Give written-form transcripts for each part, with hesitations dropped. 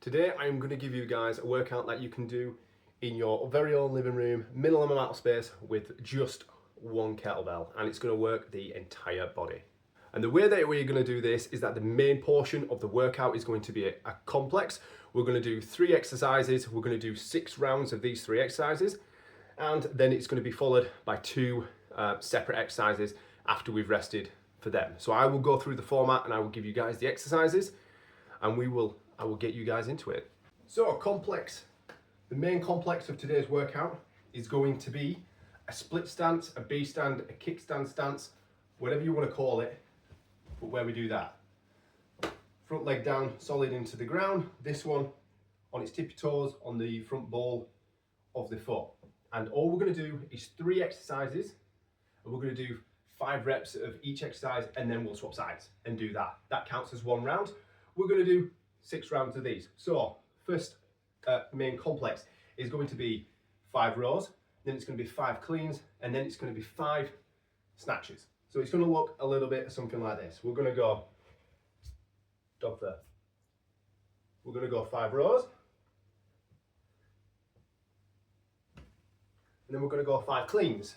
Today I'm going to give you guys a workout that you can do in your very own living room, minimum amount of space with just one kettlebell, and it's going to work the entire body. And the way that we're going to do this is that the main portion of the workout is going to be a complex. We're going to do 3 exercises. We're going to do 6 rounds of these 3 exercises, and then it's going to be followed by 2 separate exercises after we've rested for them. So I will go through the format and I will give you guys the exercises, and I will get you guys into it. So complex, the main complex of today's workout is going to be a split stance, a B stand, a kickstand stance, whatever you want to call it, but where we do that. Front leg down, solid into the ground, this one on its tippy toes on the front ball of the foot. And all we're going to do is 3 exercises, and we're going to do 5 reps of each exercise, and then we'll swap sides and do that. That counts as 1 round. We're going to do 6 rounds of these. So first main complex is going to be 5 rows, then it's going to be 5 cleans, and then it's going to be 5 snatches. So it's going to look a little bit something like this. We're going to go dog there. We're going to go 5 rows, and then we're going to go 5 cleans.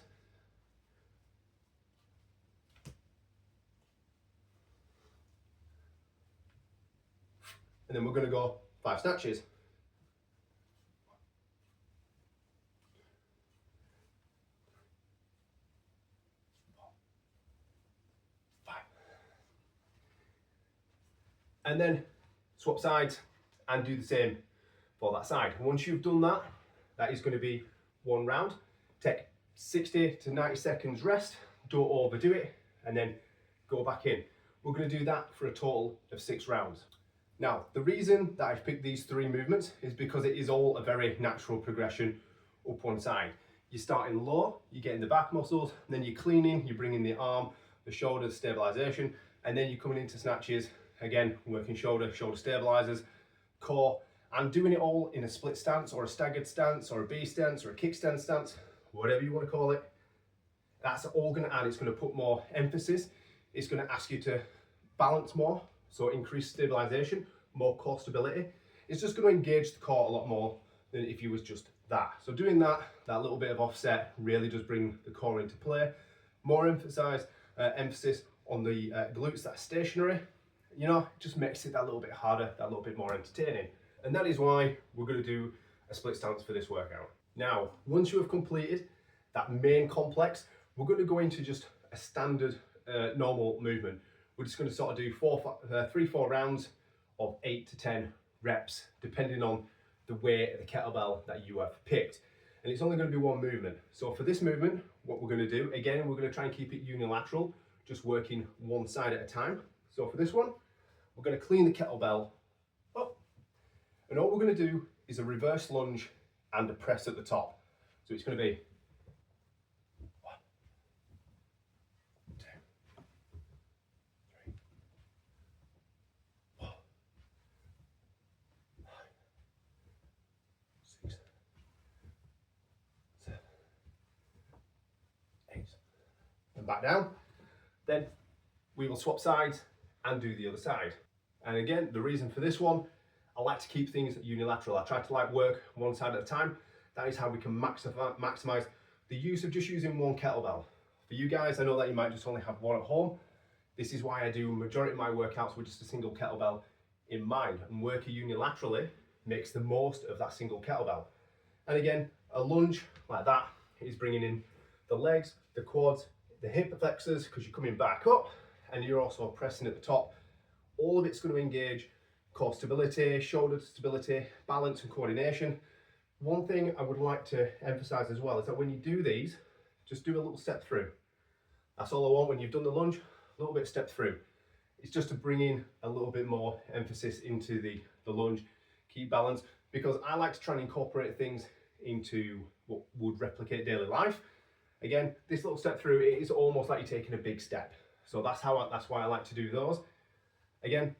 And then we're going to go 5 snatches. And then swap sides and do the same for that side. Once you've done that, that is going to be 1 round. Take 60 to 90 seconds rest, don't overdo it, and then go back in. We're going to do that for a total of 6 rounds. Now, the reason that I've picked these 3 movements is because it is all a very natural progression up one side. You're starting low, you're getting the back muscles, and then you're cleaning, you're bringing the arm, the shoulder stabilization, and then you're coming into snatches, again, working shoulder stabilizers, core, and doing it all in a split stance or a staggered stance or a B stance or a kickstand stance, whatever you want to call it. That's all going to add, it's going to put more emphasis, it's going to ask you to balance more, so increased stabilization, more core stability. It's just going to engage the core a lot more than if you was just that. So doing that little bit of offset really does bring the core into play. More emphasis on the glutes that are stationary. You know, it just makes it that little bit harder, that little bit more entertaining. And that is why we're going to do a split stance for this workout. Now, once you have completed that main complex, we're going to go into just a standard normal movement. We're just going to sort of do 3-4 rounds of 8 to 10 reps, depending on the weight of the kettlebell that you have picked. And it's only going to be 1 movement. So for this movement, what we're going to do, again, we're going to try and keep it unilateral, just working one side at a time. So for this one, we're going to clean the kettlebell up, and all we're going to do is a reverse lunge and a press at the top. So it's going to be 1, 2, 3, 4, 5, 6, 7, 8, and back down. Then we will swap sides and do the other side. And again, the reason for this one, I like to keep things unilateral. I try to work one side at a time. That is how we can maximize the use of just using 1 kettlebell. For you guys, I know that you might just only have 1 at home. This is why I do a majority of my workouts with just a single kettlebell in mind, and working unilaterally makes the most of that single kettlebell. And again, a lunge like that is bringing in the legs, the quads, the hip flexors, because you're coming back up, and you're also pressing at the top. All of it's going to engage core stability, shoulder stability, balance and coordination. One thing I would like to emphasize as well is that when you do these, just do a little step through. That's all I want when you've done the lunge, a little bit step through. It's just to bring in a little bit more emphasis into the lunge, keep balance, because I like to try and incorporate things into what would replicate daily life. Again, this little step through, it is almost like you're taking a big step. So that's why I like to do those. Again,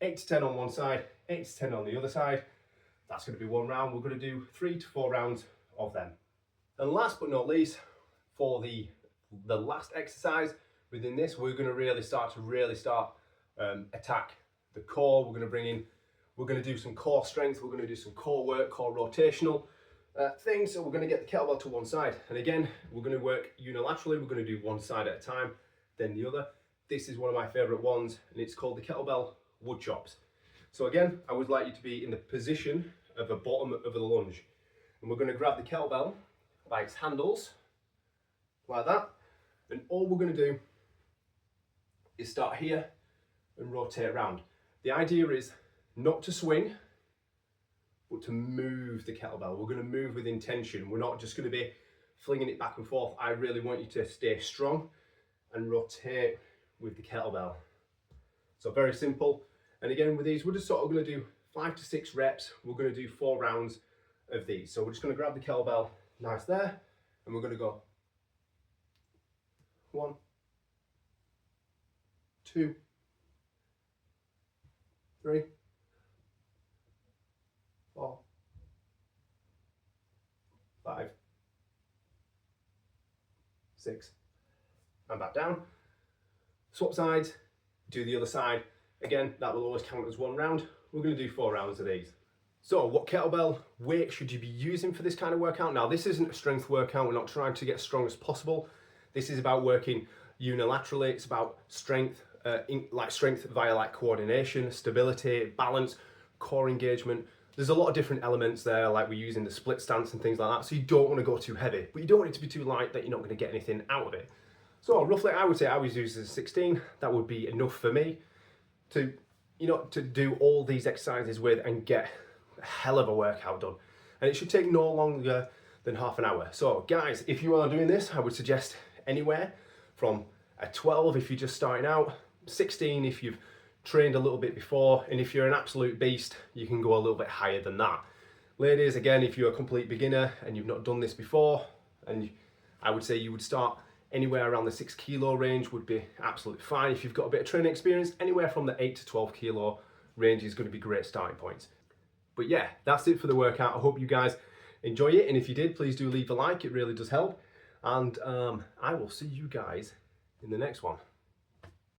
8 to 10 on one side, 8 to 10 on the other side. That's going to be 1 round. We're going to do 3 to 4 rounds of them. And last but not least, for the last exercise within this, we're going to really start attack the core. We're going we're going to do some core strength, we're going to do some core work, core rotational things. So we're going to get the kettlebell to one side, and again we're going to work unilaterally. We're going to do one side at a time, then the other. This is one of my favorite ones, and it's called the kettlebell wood chops. So again, I would like you to be in the position of the bottom of the lunge, and we're going to grab the kettlebell by its handles like that, and all we're going to do is start here and rotate around. The idea is not to swing, but to move the kettlebell. We're going to move with intention. We're not just going to be flinging it back and forth. I really want you to stay strong and rotate with the kettlebell. So very simple. And again, with these, we're just sort of going to do 5 to 6 reps. We're going to do 4 rounds of these. So we're just going to grab the kettlebell nice there, and we're going to go 1, 2, 3, 4, 5, 6, and back down. Swap sides, do the other side. Again, that will always count as 1 round. We're going to do 4 rounds of these. So what kettlebell weight should you be using for this kind of workout? Now, this isn't a strength workout. We're not trying to get as strong as possible. This is about working unilaterally. It's about strength, strength via like coordination, stability, balance, core engagement. There's a lot of different elements there, like we're using the split stance and things like that. So you don't want to go too heavy, but you don't want it to be too light that you're not going to get anything out of it. So roughly, I would say I was using 16. That would be enough for me to, to do all these exercises with and get a hell of a workout done. And it should take no longer than half an hour. So guys, if you are doing this, I would suggest anywhere from a 12 if you're just starting out, 16 if you've trained a little bit before, and if you're an absolute beast, you can go a little bit higher than that. Ladies, again, if you're a complete beginner and you've not done this before, and I would say you would start anywhere around the 6 kilo range would be absolutely fine. If you've got a bit of training experience, anywhere from the 8 to 12 kilo range is going to be great starting points. But yeah, that's it for the workout. I hope you guys enjoy it, and if you did, please do leave a like. It really does help, and I will see you guys in the next one.